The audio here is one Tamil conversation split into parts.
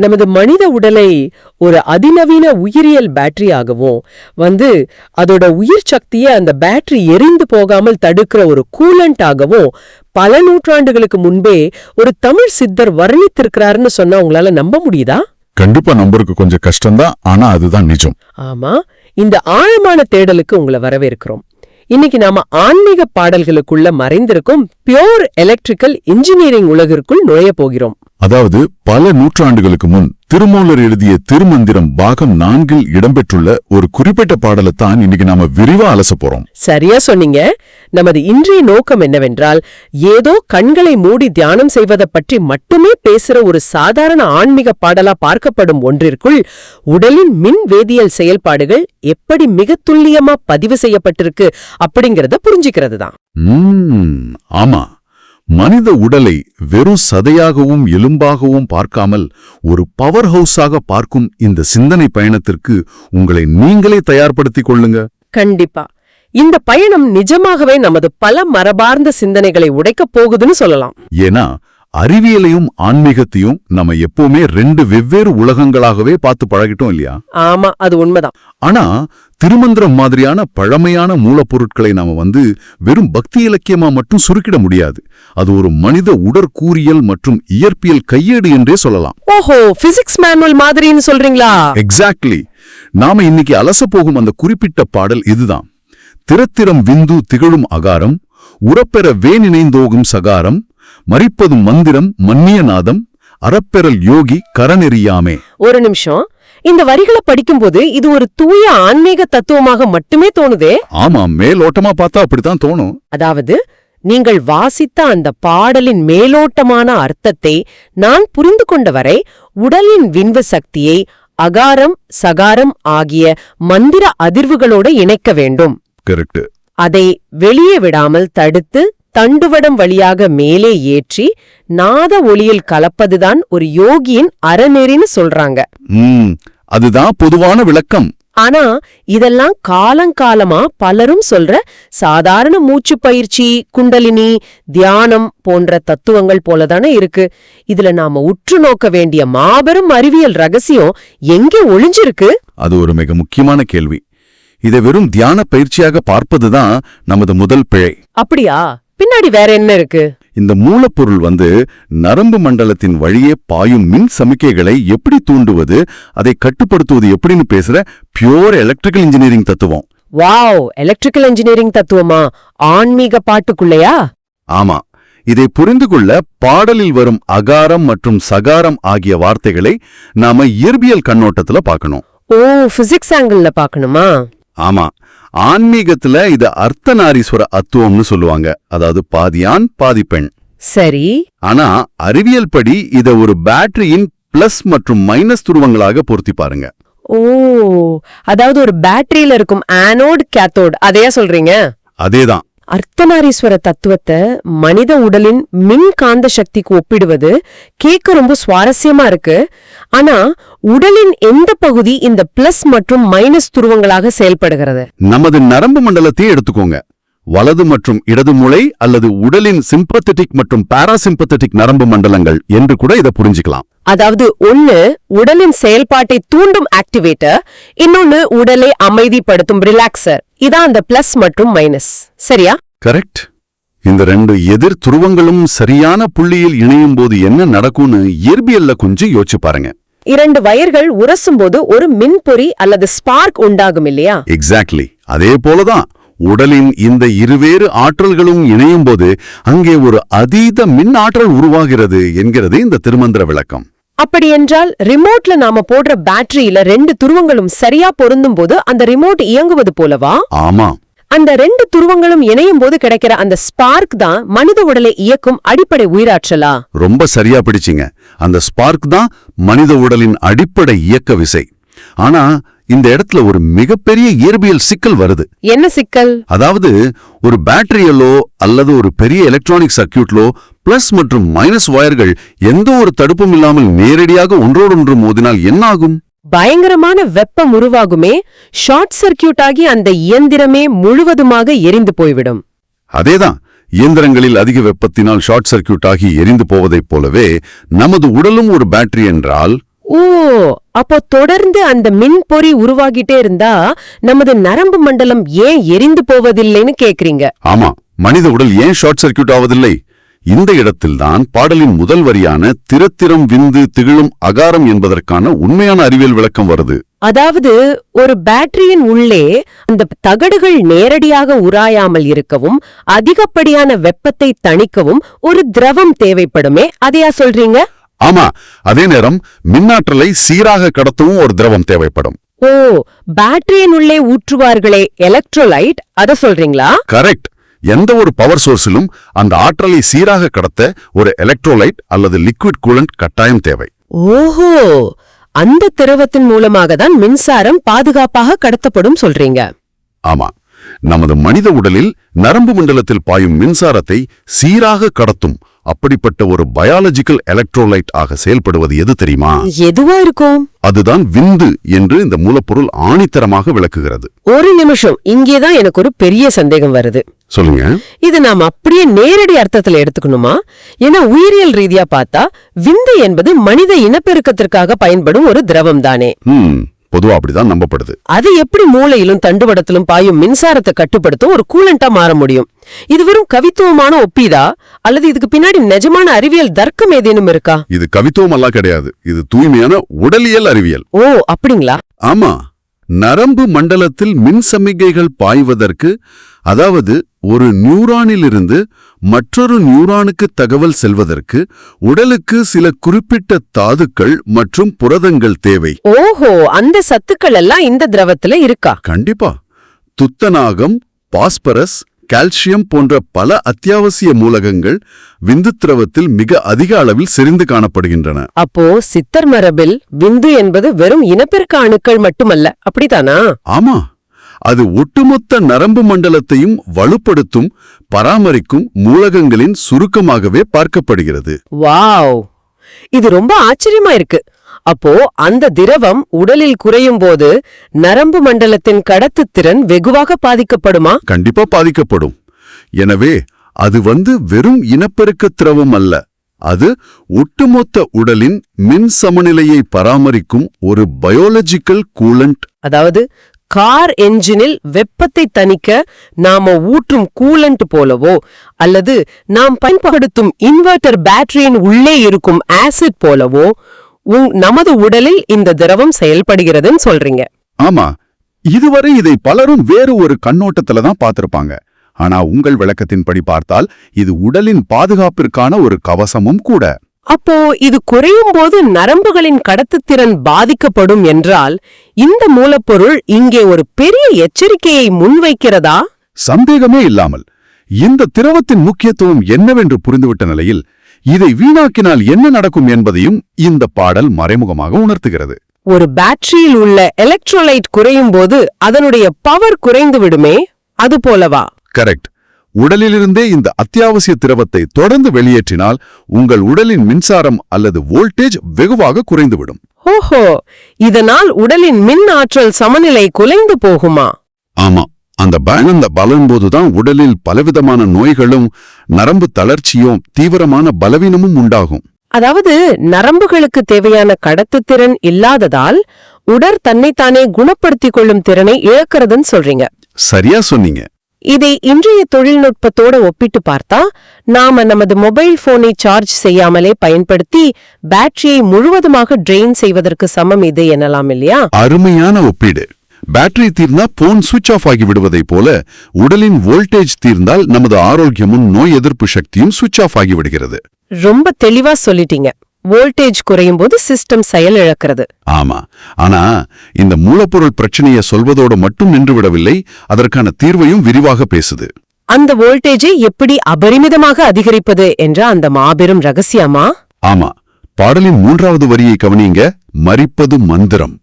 நமது மனித உடலை ஒரு அதிநவீன உயிரியல் பேட்டரியாகவும் அதோட உயிர் சக்தியை அந்த பேட்டரி எரிந்து போகாமல் தடுக்கிற ஒரு கூலண்டாகவும் பல நூற்றாண்டுகளுக்கு முன்பே ஒரு தமிழ் சித்தர் வர்ணித்திருக்கிறாருன்னு சொன்னா உங்களால நம்ப முடியுதா? கண்டிப்பா நம்பருக்கு கொஞ்சம் கஷ்டம்தான், ஆனா அதுதான் நிஜம். ஆமா, இந்த ஆழமான தேடலுக்கு உங்களை வரவேற்கிறோம். இன்னைக்கு நாம ஆன்மீக பாடல்களுக்குள்ள மறைந்திருக்கும் பியோர் எலக்ட்ரிக்கல் இன்ஜினியரிங் உலகிற்குள் நுழைய போகிறோம். அதாவது பல நூற்றாண்டுகளுக்கு முன் திருமூலர் எழுதிய திருமந்திரம் பாகம் 4 இடம்பெற்றுள்ள ஒரு குறிப்பிட்ட பாடலைத்தான் இன்னைக்கு நாம விரிவா அலச போறோம். சரியா சொன்னீங்க. நமது இன்றைய நோக்கம் என்னவென்றால், ஏதோ கண்களை மூடி தியானம் செய்வதை பற்றி மட்டுமே பேசுற ஒரு சாதாரண ஆன்மீக பாடலா பார்க்கப்படும் ஒன்றிற்குள் உடலின் மின் வேதியியல் செயல்பாடுகள் எப்படி மிக துல்லியமா பதிவு செய்யப்பட்டிருக்கு அப்படிங்கறத புரிஞ்சுக்கிறது தான். ஆமா, மனித உடலை வெறும் சதையாகவும் எலும்பாகவும் பார்க்காமல் ஒரு பவர் ஹவுஸாக பார்க்கும் இந்த சிந்தனை பயணத்திற்கு உங்களை நீங்களே தயார்படுத்திக் கொள்ளுங்க. கண்டிப்பா இந்த பயணம் நிஜமாகவே நமது பல மரபார்ந்த சிந்தனைகளை உடைக்கப் போகுதுன்னு சொல்லலாம். ஏன்னா அறிவியலையும் ஆன்மீகத்தையும் நம்ம எப்பவுமே 2 வெவ்வேறு உலகங்களாகவே பார்த்து பழகிட்டோம் இல்லையா? ஆமா, அது உண்மைதான். ஆனா திருமந்திரம் மாதிரியான பழமையான மூலப்பொருட்களை நாம வெறும் பக்தி இலக்கியமா மட்டும் சுருக்கிட முடியாது. அது ஒரு மனித உடற்கூறியல் மற்றும் இயற்பியல் கையேடு என்றே சொல்லலாம். ஓஹோ, பிசிக்ஸ் மேனுவல் மாதிரின்னு சொல்றீங்களா? எக்ஸாக்ட்லி. நாம இன்னைக்கு அலச போகும் அந்த குறிப்பிட்ட பாடல் இதுதான். திறத்திரம் விந்து திகழும் அகாரம், உரப்பெற வேனிணைந்தோகும் சகாரம், மறிப்பதும் மந்திரம் மன்னியநாதம், அறப்பெறல் யோகி கரநெறியாமே. ஒரு நிமிஷம், இந்த வரிகளை படிக்கும்போது இது ஒரு தூய ஆன்மீக தத்துவமாக மட்டுமே தோணுதே. ஆமா, மேலோட்டமா பார்த்தா அப்படித்தான் தோணும். அதாவது நீங்கள் வாசித்த அந்த பாடலின் மேலோட்டமான அர்த்தத்தை நான் புரிந்து கொண்டவரை உடலின் விண்வ சக்தியை அகாரம் சகாரம் ஆகிய மந்திர அதிர்வுகளோடு இணைக்க வேண்டும். கரெக்ட். அதை வெளியே விடாமல் தடுத்து தண்டுவடம் வழியாக மேலே ஏற்றி நாத ஒளியில் கலப்பதுதான் ஒரு யோகியின் அறநெறின்னு சொல்றாங்க. அதுதான் பொதுவான விளக்கம். ஆனா இதெல்லாம் காலங்காலமா பலரும் சொல்ற சாதாரண மூச்சு பயிற்சி, குண்டலினி, தியானம் போன்ற தத்துவங்கள் போலதானே இருக்கு. இதுல நாம உற்று நோக்க வேண்டிய மாபெரும் அறிவியல் ரகசியம் எங்கே ஒளிஞ்சிருக்கு? அது ஒரு மிக முக்கியமான கேள்வி. இதை வெறும் தியான பயிற்சியாக பார்ப்பதுதான் நமது முதல் பிழை. அப்படியா? பின்னாடி வேற என்ன இருக்கு? இந்த மூலப்பொருள் நரம்பு மண்டலத்தின் வழியே பாயும் மின் சமிக்கைகளை எப்படி தூண்டுவது, அதை கட்டுப்படுத்துவது எப்படின்னு பேசுற பியோர் எலக்ட்ரிக்கல் இன்ஜினியரிங் தத்துவம். வாவ், எலக்ட்ரிக்கல் இன்ஜினியரிங் தத்துவமா? ஆன்மீக பாட்டுக்குள்ளையா? ஆமா. இதை புரிந்து கொள்ள பாடலில் வரும் அகாரம் மற்றும் சகாரம் ஆகிய வார்த்தைகளை நாம இயற்பியல் கண்ணோட்டத்துல பார்க்கணும். ஓ, பிசிக்ஸ் ஆங்கிள் பார்க்கணுமா? ஆமா, ஆன்மீகத்துல இது அர்த்தநாரீஸ்வர அத்துவம்னு சொல்லுவாங்க. அதாவது பாதி ஆண் பாதி பெண். சரி. ஆனா அறிவியல் படி இத ஒரு பேட்டரியின் பிளஸ் மற்றும் மைனஸ் துருவங்களாக பொருத்தி பாருங்க. ஓ, அதாவது ஒரு பேட்டரியில இருக்கும் ஆனோட் கேத்தோட், அதையா சொல்றீங்க? அதேதான். அர்த்தநாரீஸ்வர தத்துவத்தை மனித உடலின் மின் காந்த சக்திக்கு ஒப்பிடுவது கேட்க ரொம்ப சுவாரஸ்யமா இருக்கு. ஆனா உடலின் எந்த பகுதி இந்த பிளஸ் மற்றும் மைனஸ் துருவங்களாக செயல்படுகிறது? நமது நரம்பு மண்டலத்தை எடுத்துக்கோங்க. வலது மற்றும் இடது மூளை அல்லது உடலின் சிம்பத்தட்டிக் மற்றும் பாராசிம்பத்தட்டிக் நரம்பு மண்டலங்கள் என்று கூட இதை புரிஞ்சுக்கலாம். அதாவது ஒன்னு உடலின் செயல்பாட்டை தூண்டும் ஆக்டிவேட்டர், இன்னொன்னு உடலை அமைதிப்படுத்தும் ரிலாக்சர். இதான் அந்த பிளஸ் மற்றும் மைனஸ், சரியா? கரெக்ட். இந்த 2 எதிர் துருவங்களும் சரியான புள்ளியில் இணையும் போது என்ன நடக்கும்னு இயற்பியல்ல கொஞ்சம் யோசிச்சு பாருங்க. 2 வயர்கள் உரசும் போது ஒரு மின்பொறி அல்லது ஸ்பார்க் உண்டாகும் இல்லையா? எக்ஸாக்ட்லி. அதே போலதான் உடலின் இந்த இருவேறு ஆற்றல்களும் இணையும் போது அங்கே ஒரு அதீத மின் ஆற்றல் உருவாகிறது என்கிறது இந்த திருமந்திர விளக்கம். அப்படியென்றால் ரிமோட்ல நாம போடுற பேட்டரியில 2 துருவங்களும் சரியா பொருந்தும் போது அந்த ரிமோட் இயங்குவது போலவா? ஆமா. அந்த 2 துருவங்களும் இணையும் போது கிடைக்கிற அந்த ஸ்பார்க் தான் மனித உடலை இயக்கும் அடிப்படை உயிராற்றலா? ரொம்ப சரியா பிடிச்சிங்க. அந்த ஸ்பார்க் தான் மனித உடலின் அடிப்படை இயக்க விசை. ஆனா இந்த இடத்துல ஒரு மிகப்பெரிய இயற்பியல் சிக்கல் வருது. என்ன சிக்கல்? அதாவது ஒரு பேட்டரியலோ அல்லது ஒரு பெரிய எலக்ட்ரானிக் சர்க்கியூட்லோ பிளஸ் மற்றும் மைனஸ் வயர்கள் எந்த ஒரு தடுப்பும் இல்லாமல் நேரடியாக ஒன்றோடொன்று மோதினால் என்ன ஆகும்? பயங்கரமான வெப்பம் உருவாகுமே. ஷார்ட் சர்க்கியூட் ஆகி அந்த இயந்திரமே முழுவதுமாக எரிந்து போய்விடும். அதேதான். இயந்திரங்களில் அதிக வெப்பத்தினால் ஷார்ட் சர்க்கியூட் ஆகி எரிந்து போவதைப் போலவே நமது உடலும் ஒரு பேட்டரி என்றால் ஓ, அப்போ தொடர்ந்து அந்த மின்பொறி உருவாகிட்டே இருந்தா நமது நரம்பு மண்டலம் ஏன் எரிந்து போவதில்லைன்னு கேக்குறீங்க? ஆமா, மனித உடல் ஏன் ஷார்ட் சர்க்கியூட் ஆவதில்லை? இந்த இடத்தில்தான் பாடலின் முதல் வரியான திறத்திரம் விந்து திகழும் அகாரம் என்பதற்கான உண்மையான அறிவியல் விளக்கம் வருது. அதாவது ஒரு பேட்டரியின் உள்ளே அந்த தகடுகள் நேரடியாக உராயாமல் இருக்கவும் அதிகப்படியான வெப்பத்தை தணிக்கவும் ஒரு திரவம் தேவைப்படுமே, அதையா சொல்றீங்க? ஆமா, அதே நேரம் மின்னாற்றலை சீராக கடத்தவும் ஒரு திரவம் தேவைப்படும். ஓ, பேட்டரியின் உள்ளே ஊற்றுவார்களே எலக்ட்ரோலைட், அத சொல்றீங்களா? கரெக்ட். எந்த ஒரு பவர் சோர்ஸிலும் அந்த ஆற்றலை சீராக கடத்த ஒரு எலக்ட்ரோலைட் அல்லது லிக்விட் கூலண்ட் கட்டாயம் தேவை. ஓஹோ, அந்த திரவத்தின் மூலமாக தான் மின்சாரம் பாதுகாப்பாக கடத்தப்படும் சொல்றீங்க. ஆமா, நமது மனித உடலில் நரம்பு மண்டலத்தில் பாயும் மின்சாரத்தை சீராக கடத்தும் அப்படிப்பட்ட ஒரு பயாலஜிக்கல் எலக்ட்ரோலைட் ஆக செயல்படுவது எது தெரியுமா? எதுவா இருக்கும்? அதுதான் விந்து என்று இந்த மூலப்பொருள் ஆணித்தரமாக விளக்குகிறது. ஒரு நிமிஷம், இங்கேதான் எனக்கு ஒரு பெரிய சந்தேகம் வருது. சொல்லுங்க. இது நாம் அப்படியே நேரடி அர்த்தத்துல எடுத்துக்கணுமா? ஏன்னா உயிரியல் ரீதியா பார்த்தா விந்து என்பது மனித இனப்பெருக்கத்திற்காக பயன்படும் ஒரு திரவம் தானே. பொதுவா அப்படிதான் நம்பப்படுது. அது எப்படி மூளையிலும் தண்டுவடத்திலும் பாயும் மின்சாரத்தை கட்டுப்படுத்தும் ஒரு கூலண்டா மாற முடியும்? இது வெறும் கவித்துவமான ஒப்பீதா அல்லது இதுக்கு பின்னாடி நிஜமான அறிவியல் தர்க்கம் ஏதேனும் இருக்கா? இது கவித்துவம் எல்லாம் கிடையாது, இது தூய்மையான உடலியல் அறிவியல். ஓ, அப்படிங்களா? ஆமா, நரம்பு மண்டலத்தில் மின் சமிகைகள் பாய்வதற்கு, அதாவது ஒரு நியூரானிலிருந்து மற்றொரு நியூரானுக்கு தகவல் செல்வதற்கு உடலுக்கு சில குறிப்பிட்ட தாதுக்கள் மற்றும் புரதங்கள் தேவை. ஓஹோ, அந்த சத்துக்கள் எல்லாம் இந்த திரவத்துல இருக்கா? கண்டிப்பா. துத்தநாகம், பாஸ்பரஸ், கால்சியம் போன்ற பல அத்தியாவசிய மூலகங்கள் விந்து திரவத்தில் மிக அதிக அளவில் செறிந்து காணப்படுகின்றன. அப்போ சித்தர் மரபில் விந்து என்பது வெறும் இனப்பெருக்க அணுக்கள் மட்டுமல்ல, அப்படித்தானா? ஆமா, அது ஒட்டுமொத்த நரம்பு மண்டலத்தையும் வலுப்படுத்தும் பராமரிக்கும் மூலகங்களின் சுருக்கமாகவே பார்க்கப்படுகிறது. வாவ், இது ரொம்ப ஆச்சரியமா இருக்கு. அப்போ அந்த திரவம் உடலில் குறையும் போது நரம்பு மண்டலத்தின் கடத்துத்திறன் வெகுவாக பாதிக்கப்படுமா? கண்டிப்பா பாதிக்கப்படும். எனவே அது வெறும் இனப்பெருக்க திரவம் அல்ல, அது ஒட்டுமொத்த உடலின் மின் சமநிலையை பராமரிக்கும் ஒரு பயாலஜிக்கல் கூலண்ட். அதாவது கார் என்ஜினில் வெப்பத்தை தணிக்க நாம ஊற்றும் கூலண்ட் போலவோ அல்லது நாம் பயன்படுத்தும் இன்வெர்டர் பேட்டரியின் உள்ளே இருக்கும் ஆசிட் போலவோ நமது உடலில் இந்த திரவம் செயல்படுகிறதுன்னு சொல்றீங்க. ஆமா, இதுவரை இதை பலரும் வேறு ஒரு கண்ணோட்டத்துல தான் பார்த்திருப்பாங்க. ஆனா உங்கள் விளக்கத்தின்படி பார்த்தால் இது உடலின் பாதுகாப்பிற்கான ஒரு கவசமும் கூட. அப்போ இது குறையும் போது நரம்புகளின் கடத்துத்திறன் பாதிக்கப்படும் என்றால் இந்த மூலப்பொருள் இங்கே ஒரு பெரிய எச்சரிக்கையை முன்வைக்கிறதா? சந்தேகமே இல்லாமல். இந்த திரவத்தின் முக்கியத்துவம் என்னவென்று புரிந்துவிட்ட நிலையில் இதை வீணாக்கினால் என்ன நடக்கும் என்பதையும் இந்த பாடல் மறைமுகமாக உணர்த்துகிறது. ஒரு பேட்டரியில் உள்ள எலக்ட்ரோலைட் குறையும் போது அதனுடைய பவர் குறைந்து விடுமே, அது போலவா? கரெக்ட். உடலிலிருந்தே இந்த அத்தியாவசிய திரவத்தை தொடர்ந்து வெளியேற்றினால் உங்கள் உடலின் மின்சாரம் அல்லது வோல்டேஜ் வெகுவாக குறைந்துவிடும். ஓஹோ, இதனால் உடலின் மின் ஆற்றல் சமநிலை குலைந்து போகுமா? ஆமா, அந்த பலன் போதுதான் உடலில் பலவிதமான நோய்களும் நரம்பு தளர்ச்சியும் தீவிரமான பலவீனமும் உண்டாகும். அதாவது நரம்புகளுக்கு தேவையான கடத்துத்திறன் இல்லாததால் உடற் தன்னைத்தானே குணப்படுத்திக் கொள்ளும் திறனை இழக்கிறதுன்னு சொல்றீங்க. சரியா சொன்னீங்க. இதை இன்றைய தொழில்நுட்பத்தோட ஒப்பிட்டு பார்த்தா நாம நமது மொபைல் போனை சார்ஜ் செய்யாமலே பயன்படுத்தி பேட்டரியை முழுவதுமாக ட்ரெயின் செய்வதற்கு சமம் இது எனலாம் இல்லையா? அருமையான ஒப்பீடு. பேட்டரி தீர்ந்தா போன் சுவிட்ச் ஆஃப் ஆகி விடுவதை போல உடலின் வோல்டேஜ் தீர்ந்தால் நமது ஆரோக்கியமும் நோய் எதிர்ப்பு சக்தியும் சுவிட்ச் ஆஃப் ஆகி விடுகிறது. ரொம்ப தெளிவா சொல்லிட்டீங்க. வோல்டேஜ் குறையும் போது சிஸ்டம் செயல் இழக்கிறது. ஆமா, ஆனா இந்த மூலப்பொருள் பிரச்சனையை சொல்வதோடு மட்டும் நின்றுவிடவில்லை, அதற்கான தீர்வையும் விரிவாக பேசுது. அந்த வோல்டேஜை எப்படி அபரிமிதமாக அதிகரிப்பது என்ற அந்த மாபெரும் ரகசியமா? ஆமா, பாடலின் 3வது வரியை கவனிங்க. மரிப்பது மந்திரம்,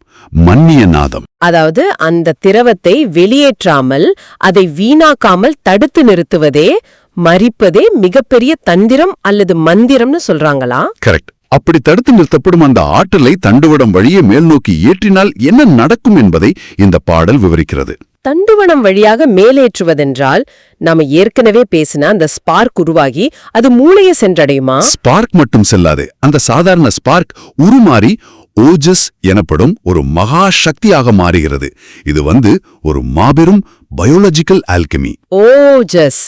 மன்னிய நாதம். அதாவது அந்த திரவத்தை வெளியேற்றாமல் அதை வீணாக்காமல் தடுத்து நிறுத்துவதே மரிப்பதே மிகப்பெரிய தந்திரம் அல்லது மந்திரம்னு சொல்றாங்களா? கரெக்ட். அப்படி தடுத்து நிறுத்தப்படும் அந்த ஆற்றலை தண்டுவடம் வழியே மேல் நோக்கி ஏற்றினால் என்ன நடக்கும் என்பதை இந்த பாடல் விவரிக்கிறது. தண்டுவடம் வழியாக மேலேற்றுவதென்றால் நாம ஏற்கனவே பேசின அந்த ஸ்பார்க் உருவாகி அது மூளையை சென்றடையுமா? ஸ்பார்க் மட்டும் செல்லாது, அந்த சாதாரண ஸ்பார்க் உருமாறி ஓஜஸ் எனப்படும் ஒரு மகா சக்தியாக மாறுகிறது. இது ஒரு மாபெரும் பயோலஜிக்கல் ஆல்கெமி. ஓஜஸ்.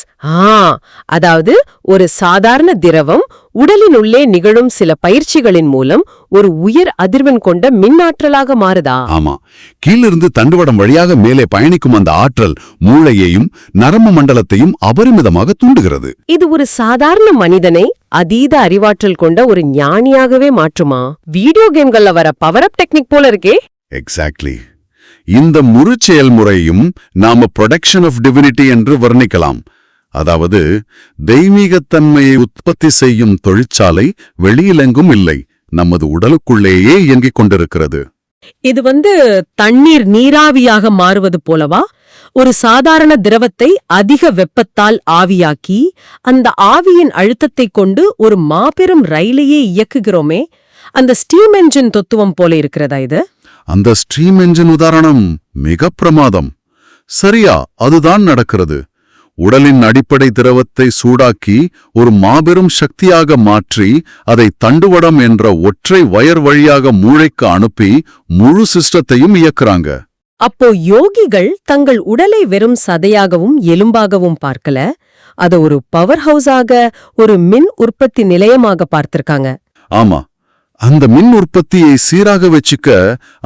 அதாவது ஒரு சாதாரண திரவம் உடலின் உள்ளே நிகழும் சில பயிற்சிகளின் மூலம் ஒரு உயர் அதிர்வெண் கொண்ட மின்னாற்றலாக மாறுதா? ஆமா, கீழிருந்து தண்டுவடம் வழியாக மேலே பயணிக்கும் அந்த ஆற்றல் மூளையையும் நரம்பு மண்டலத்தையும் அபரிமிதமாக தூண்டுகிறது. இது ஒரு சாதாரண மனிதனை அதீத அறிவாற்றல் கொண்ட ஒரு ஞானியாகவே மாற்றுமா? வீடியோ கேம்கள்ல வர பவர் அப் டெக்னிக் போல இருக்கே. எக்ஸாக்ட்லி. இந்த முழு செயல்முறையும் நாம ப்ரொடக்ஷன் ஆஃப் டிவினிட்டி என்று வர்ணிக்கலாம். அதாவது தெய்வீகத்தன்மையை உற்பத்தி செய்யும் தொழிற்சாலை வெளியிலெங்கும் இல்லை, நமது உடலுக்குள்ளேயே இயங்கிக் கொண்டிருக்கிறது. இது தண்ணீர் நீராவியாக மாறுவது போலவா? ஒரு சாதாரண திரவத்தை அதிக வெப்பத்தால் ஆவியாக்கி அந்த ஆவியின் அழுத்தத்தை கொண்டு ஒரு மாபெரும் ரயிலையே இயக்குகிறோமே, அந்த ஸ்டீம் என்ஜின் தத்துவம் போல இருக்கிறதா இது? அந்த ஸ்டீம் என்ஜின் உதாரணம் மிக பிரமாதம். சரியா, அதுதான் நடக்கிறது. உடலின் அடிப்படை திரவத்தை சூடாக்கி ஒரு மாபெரும் சக்தியாக மாற்றி அதை தண்டுவடம் என்ற ஒற்றை வயர் வழியாக மூளைக்கு அனுப்பி முழு சிஸ்டத்தையும் இயக்குறாங்க. அப்போ யோகிகள் தங்கள் உடலை வெறும் சதையாகவும் எலும்பாகவும் பார்க்கல, அத ஒரு பவர் ஹவுஸாக, ஒரு மின் உற்பத்தி நிலையமாக பார்த்திருக்காங்க. ஆமா, அந்த மின் உற்பத்தியை சீராக வச்சுக்க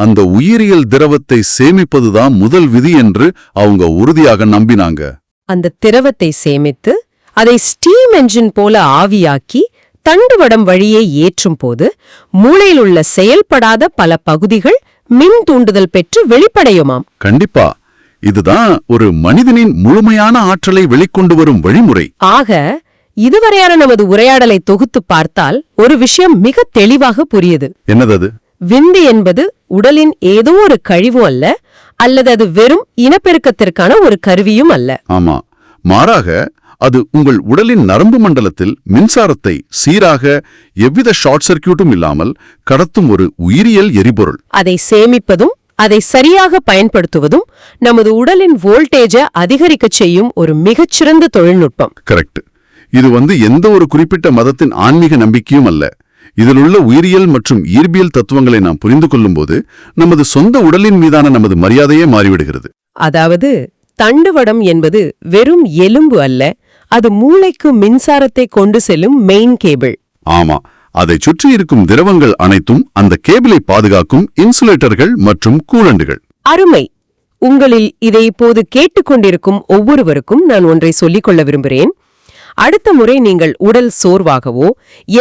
அந்த உயிரியல் திரவத்தை சேமிப்பதுதான் முதல் விதி என்று அவங்க உறுதியாக நம்பினாங்க. அந்த திரவத்தை சேமித்து அதை ஸ்டீம் என்ஜின் போல ஆவியாக்கி தண்டுவடம் வழியே ஏற்றும் போது மூளையில் உள்ள செயல்படாத பல பகுதிகள் மின் தூண்டுதல் பெற்று வெளிப்படையுமாம். கண்டிப்பா, இதுதான் ஒரு மனிதனின் முழுமையான ஆற்றலை வெளிக்கொண்டு வரும் வழிமுறை. ஆக இதுவரையான நமது உரையாடலை தொகுத்து பார்த்தால் ஒரு விஷயம் மிக தெளிவாக புரியுது. என்னது? விந்து என்பது உடலின் ஏதோ ஒரு கழிவு அல்ல, அல்லது அது வெறும் இனப்பெருக்கத்திற்கான ஒரு கருவியும் அல்ல. ஆமா, மாறாக அது உங்கள் உடலின் நரம்பு மண்டலத்தில் மின்சாரத்தை சீராக எவ்வித ஷார்ட் சர்க்கியூட்டும் இல்லாமல் கடத்தும் ஒரு உயிரியல் எரிபொருள். அதை சேமிப்பதும் அதை சரியாக பயன்படுத்துவதும் நமது உடலின் வோல்டேஜை அதிகரிக்கச் செய்யும் ஒரு மிகச்சிறந்த தொழில்நுட்பம். கரெக்ட். இது எந்த ஒரு குறிப்பிட்ட மதத்தின் ஆன்மீக நம்பிக்கையும் அல்ல. இதில் உள்ள உயிரியல் மற்றும் இயற்பியல் தத்துவங்களை நாம் புரிந்து கொள்ளும்போது நமது சொந்த உடலின் மீதான நமது மரியாதையே மாறிவிடுகிறது. அதாவது தண்டுவடம் என்பது வெறும் எலும்பு அல்ல, அது மூளைக்கு மின்சாரத்தை கொண்டு செல்லும் மெயின் கேபிள். ஆமா, அதை சுற்றி இருக்கும் திரவங்கள் அனைத்தும் அந்த கேபிளை பாதுகாக்கும் இன்சுலேட்டர்கள் மற்றும் கூலண்டுகள். அருமை. உங்களில் இதை இப்போது கேட்டுக்கொண்டிருக்கும் ஒவ்வொருவருக்கும் நான் ஒன்றை சொல்லிக்கொள்ள விரும்புகிறேன். அடுத்த முறை நீங்கள் உடல் சோர்வாகவோ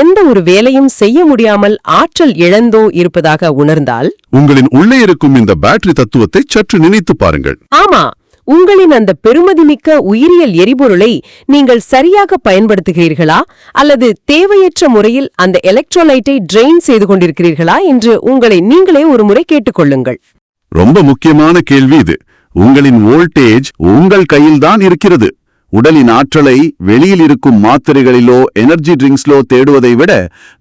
எந்த ஒரு வேலையும் செய்ய முடியாமல் ஆற்றல் இழந்தோ இருப்பதாக உணர்ந்தால் உங்களின் உள்ளே இருக்கும் இந்த பேட்டரி தத்துவத்தை சற்று நினைத்து பாருங்கள். ஆமா, உங்களின் அந்த பெருமதிமிக்க உயிரியல் எரிபொருளை நீங்கள் சரியாக பயன்படுத்துகிறீர்களா, அல்லது தேவையற்ற முறையில் அந்த எலக்ட்ரோலைட்டை ட்ரெயின் செய்து கொண்டிருக்கிறீர்களா என்று உங்களை நீங்களே ஒரு முறை கேட்டுக்கொள்ளுங்கள். ரொம்ப முக்கியமான கேள்வி இது. உங்களின் வோல்டேஜ் உங்கள் கையில்தான் இருக்கிறது. உடலின் ஆற்றலை வெளியில் இருக்கும் மாத்திரைகளிலோ எனர்ஜி ட்ரிங்க்ஸ்லோ தேடுவதை விட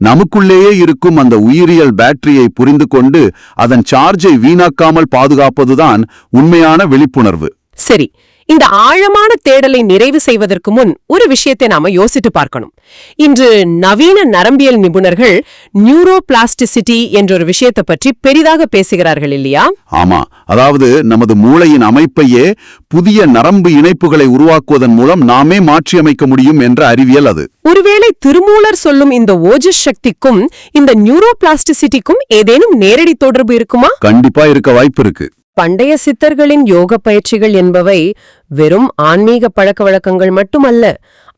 நமக்குள்ளேயே இருக்கும் அந்த உயிரியல் பேட்டரியை புரிந்து கொண்டு அதன் சார்ஜை வீணாக்காமல் பாதுகாப்பதுதான் உண்மையான விழிப்புணர்வு. சரி, இந்த ஆழமான தேடலை நிறைவு செய்வதற்கு முன் ஒரு விஷயத்தை நாம யோசித்து பார்க்கணும். இன்று நவீன நரம்பியல் நிபுணர்கள் நியூரோபிளாஸ்டிசிட்டி என்ற ஒரு விஷயத்தை பற்றி பெரிதாக பேசுகிறார்கள் இல்லையா? ஆமா, அதாவது நமது மூளையின் அமைப்பையே புதிய நரம்பு இணைப்புகளை உருவாக்குவதன் மூலம் நாமே மாற்றியமைக்க முடியும் என்ற அறிவியல் அது. ஒருவேளை திருமூலர் சொல்லும் இந்த ஓஜஸ் சக்திக்கும் இந்த நியூரோபிளாஸ்டிசிட்டிக்கும் ஏதேனும் நேரடி தொடர்பு இருக்குமா? கண்டிப்பா இருக்க வாய்ப்பு இருக்கு. பண்டைய சித்தர்களின் யோக பயிற்சிகள் என்பவை வெறும் ஆன்மீக பழக்க வழக்கங்கள் மட்டுமல்ல,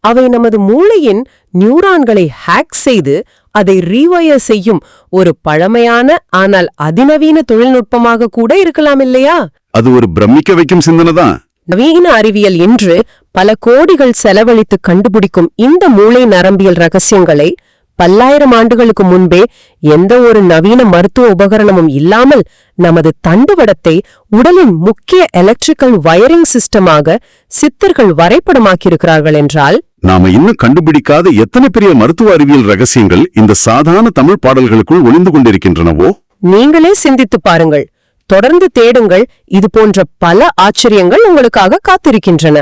அவை நமது மூளையின் நியூரான்களை ஹேக் செய்து அதை ரீவயர் செய்யும் ஒரு பழமையான ஆனால் அதிநவீன தொழில்நுட்பமாக கூட இருக்கலாம் இல்லையா? அது ஒரு பிரமிக்க வைக்கும் சிந்தனைதான். நவீன அறிவியல் இன்று பல கோடிகள் செலவழித்து கண்டுபிடிக்கும் இந்த மூளை நரம்பியல் ரகசியங்களை பல்லாயிரம் ஆண்டுகளுக்கு முன்பே எந்த ஒரு நவீன மருத்துவ உபகரணமும் இல்லாமல் நமது தண்டுவடத்தை உடலின் முக்கிய எலக்ட்ரிக்கல் வயரிங் சிஸ்டமாக சித்தர்கள் வரைபடமாக்கியிருக்கிறார்கள் என்றால், நாம இன்னும் கண்டுபிடிக்காத எத்தனை பெரிய மருத்துவ அறிவியல் ரகசியங்கள் இந்த சாதாரண தமிழ் பாடல்களுக்குள் ஒளிந்து கொண்டிருக்கின்றனவோ? நீங்களே சிந்தித்து பாருங்கள். தொடர்ந்து தேடுங்கள். இது போன்ற பல ஆச்சரியங்கள் உங்களுக்காக காத்திருக்கின்றன.